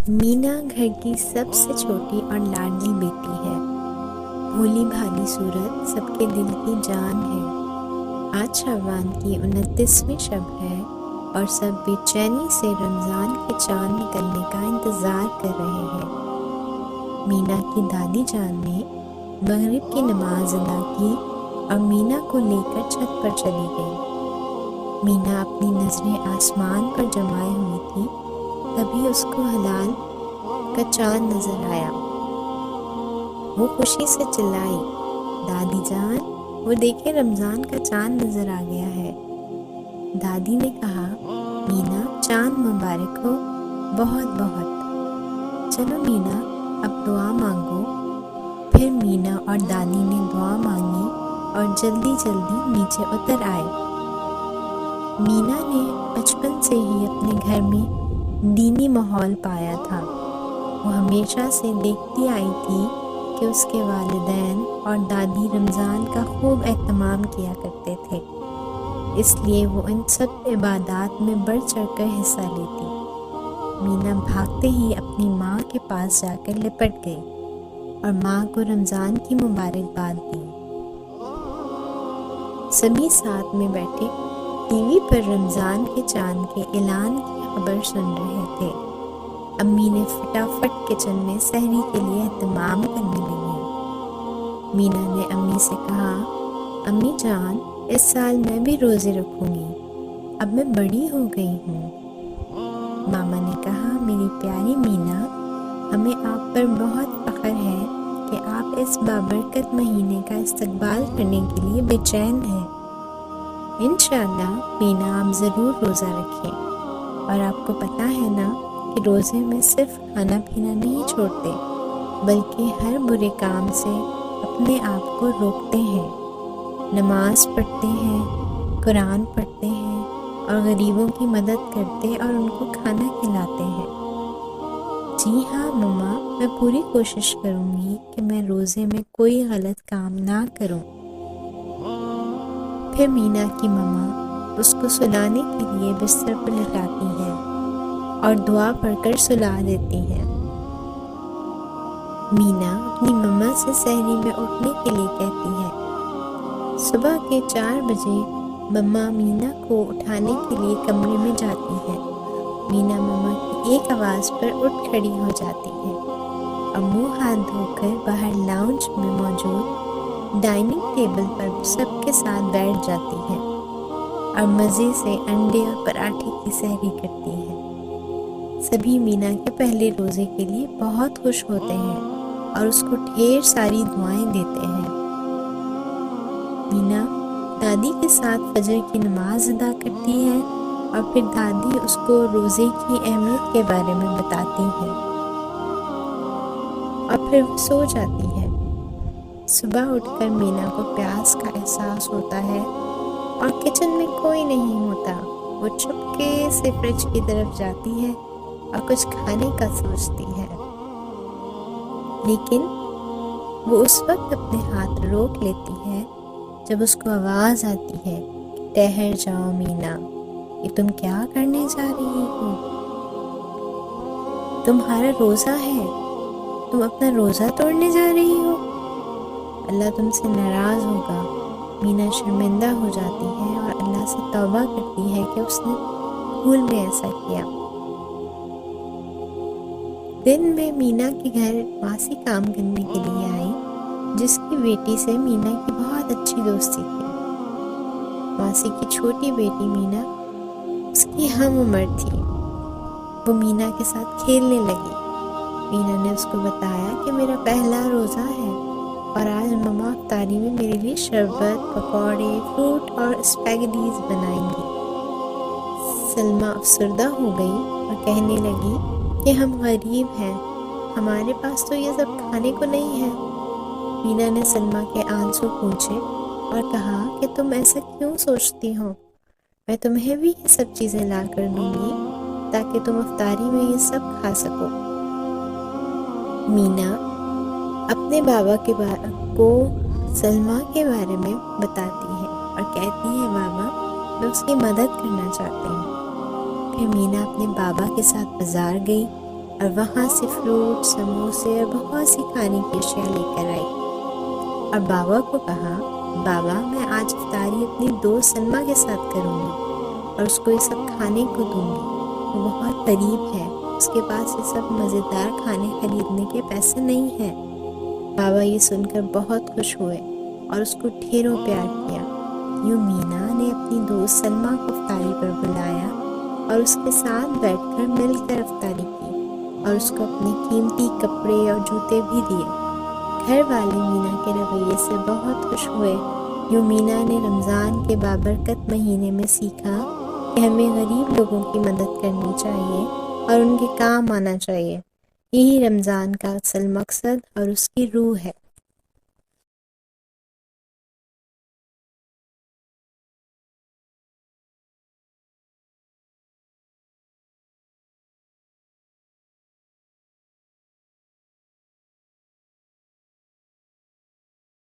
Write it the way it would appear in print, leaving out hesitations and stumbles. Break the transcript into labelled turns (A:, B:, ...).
A: مینا گھر کی سب سے چھوٹی اور لاڈلی بیٹی ہے۔ بھولی بھالی صورت سب کے دل کی جان ہے۔ آج شعبان کی 29ویں شب ہے اور سب بے چینی سے رمضان کے چاند نکلنے کا انتظار کر رہے ہیں۔ مینا کی دادی جان نے مغرب کی نماز ادا کی اور مینا کو لے کر چھت پر چلی گئی۔ مینا اپنی نظریں آسمان پر جمائے ہوئی تھی، تبھی اس کو ہلال کا چاند نظر آیا۔ وہ خوشی سے چلائی، دادی جان، وہ دیکھے رمضان کا چاند نظر آ گیا ہے۔ دادی نے کہا، مینا چاند مبارک ہو، بہت بہت۔ چلو مینا اب دعا مانگو۔ پھر مینا اور دادی نے دعا مانگی اور جلدی جلدی نیچے اتر آئے۔ مینا نے بچپن سے ہی اپنے گھر میں دینی ماحول پایا تھا۔ وہ ہمیشہ سے دیکھتی آئی تھی کہ اس کے والدین اور دادی رمضان کا خوب اہتمام کیا کرتے تھے، اس لیے وہ ان سب عبادات میں بڑھ چڑھ کر حصہ لیتی۔ مینا بھاگتے ہی اپنی ماں کے پاس جا کر لپٹ گئی اور ماں کو رمضان کی مبارکباد دی۔ سبھی ساتھ میں بیٹھے ٹی وی پر رمضان کے چاند کے اعلان کی خبر سن رہے تھے۔ امی نے فٹافٹ کچن میں سحری کے لیے اہتمام کرنے لگی۔ مینا نے امی سے کہا، امی جان، اس سال میں بھی روزے رکھوں گی، اب میں بڑی ہو گئی ہوں۔ ماما نے کہا، میری پیاری مینا، ہمیں آپ پر بہت فخر ہے کہ آپ اس بابرکت مہینے کا استقبال کرنے کے لیے بے چین ہیں۔ انشاءاللہ مینا آپ ضرور روزہ رکھیں، اور آپ کو پتہ ہے نا کہ روزے میں صرف کھانا پینا نہیں چھوڑتے، بلکہ ہر برے کام سے اپنے آپ کو روکتے ہیں، نماز پڑھتے ہیں، قرآن پڑھتے ہیں اور غریبوں کی مدد کرتے اور ان کو کھانا کھلاتے ہیں۔ جی ہاں مما، میں پوری کوشش کروں گی کہ میں روزے میں کوئی غلط کام نہ کروں۔ پھر مینا کی مما اس کو سلانے کے لیے بستر پر لٹاتی ہے اور دعا پڑھ کر سلا دیتی ہیں۔ مینا اپنی مما سے سحری میں اٹھنے کے لیے کہتی ہے۔ صبح کے 4 بجے مما مینا کو اٹھانے کے لیے کمرے میں جاتی ہے۔ مینا مما کی ایک آواز پر اٹھ کھڑی ہو جاتی ہے اور منہ ہاتھ دھو کر باہر لاؤنج میں موجود ڈائننگ ٹیبل پر سب کے ساتھ بیٹھ جاتی ہے اور مزے سے انڈے اور پراٹھے کی سحری کرتی ہے۔ سبھی مینا کے پہلے روزے کے لیے بہت خوش ہوتے ہیں اور اس کو ڈھیر ساری دعائیں دیتے ہیں۔ مینا دادی کے ساتھ فجر کی نماز ادا کرتی ہے اور پھر دادی اس کو روزے کی اہمیت کے بارے میں بتاتی ہے اور پھر وہ سو جاتی ہے۔ صبح اٹھ کر مینا کو پیاس کا احساس ہوتا ہے اور کچن میں کوئی نہیں ہوتا۔ وہ چپکے سے فریج کی طرف جاتی ہے اور کچھ کھانے کا سوچتی ہے، لیکن وہ اس وقت اپنے ہاتھ روک لیتی ہے جب اس کو آواز آتی ہے، ٹھہر جاؤ مینا، یہ تم کیا کرنے جا رہی ہو؟ تمہارا روزہ ہے، تم اپنا روزہ توڑنے جا رہی ہو؟ اللہ تم سے ناراض ہوگا۔ مینا شرمندہ ہو جاتی ہے اور اللہ سے توبہ کرتی ہے کہ اس نے بھول میں ایسا کیا۔ دن میں مینا کے گھر ماسی کام کرنے کے لیے آئی، جس کی بیٹی سے مینا کی بہت اچھی دوستی تھی۔ ماسی کی چھوٹی بیٹی مینا اس کی ہم عمر تھی۔ وہ مینا کے ساتھ کھیلنے لگی۔ مینا نے اس کو بتایا کہ میرا پہلا روزہ ہے اور آج مما افطاری میں میرے لیے شربت، پکوڑے، فروٹ اور اسپیگٹیز بنائیں گی۔ سلمیٰ افسردہ ہو گئی اور کہنے لگی کہ ہم غریب ہیں، ہمارے پاس تو یہ سب کھانے کو نہیں ہے۔ مینا نے سلمیٰ کے آنسو پوچھے اور کہا کہ تم ایسا کیوں سوچتی ہو؟ میں تمہیں بھی یہ سب چیزیں لا کر دوں گی تاکہ تم افطاری میں یہ سب کھا سکو۔ مینا اپنے بابا کو سلمیٰ کے بارے میں بتاتی ہے اور کہتی ہے، بابا، میں اس کی مدد کرنا چاہتی ہوں۔ پھر مینا اپنے بابا کے ساتھ بازار گئی اور وہاں سے فروٹ، سموسے اور بہت سی کھانے کی اشیاء لے کر آئی اور بابا کو کہا، بابا میں آج افطاری اپنی دوست سلمیٰ کے ساتھ کروں گی اور اس کو یہ سب کھانے کو دوں گی، وہ بہت غریب ہے، اس کے پاس یہ سب مزیدار کھانے خریدنے کے پیسے نہیں ہیں۔ بابا یہ سن کر بہت خوش ہوئے اور اس کو ڈھیروں پیار کیا۔ یوں مینا نے اپنی دوست سلمیٰ کو افطاری پر بلایا اور اس کے ساتھ بیٹھ کر مل کر افطاری کی اور اس کو اپنے قیمتی کپڑے اور جوتے بھی دیے۔ گھر والے مینا کے رویے سے بہت خوش ہوئے۔ یوں مینا نے رمضان کے بابرکت مہینے میں سیکھا کہ ہمیں غریب لوگوں کی مدد کرنی چاہیے اور ان کے کام آنا چاہیے۔ یہی رمضان کا اصل مقصد اور اس کی روح ہے۔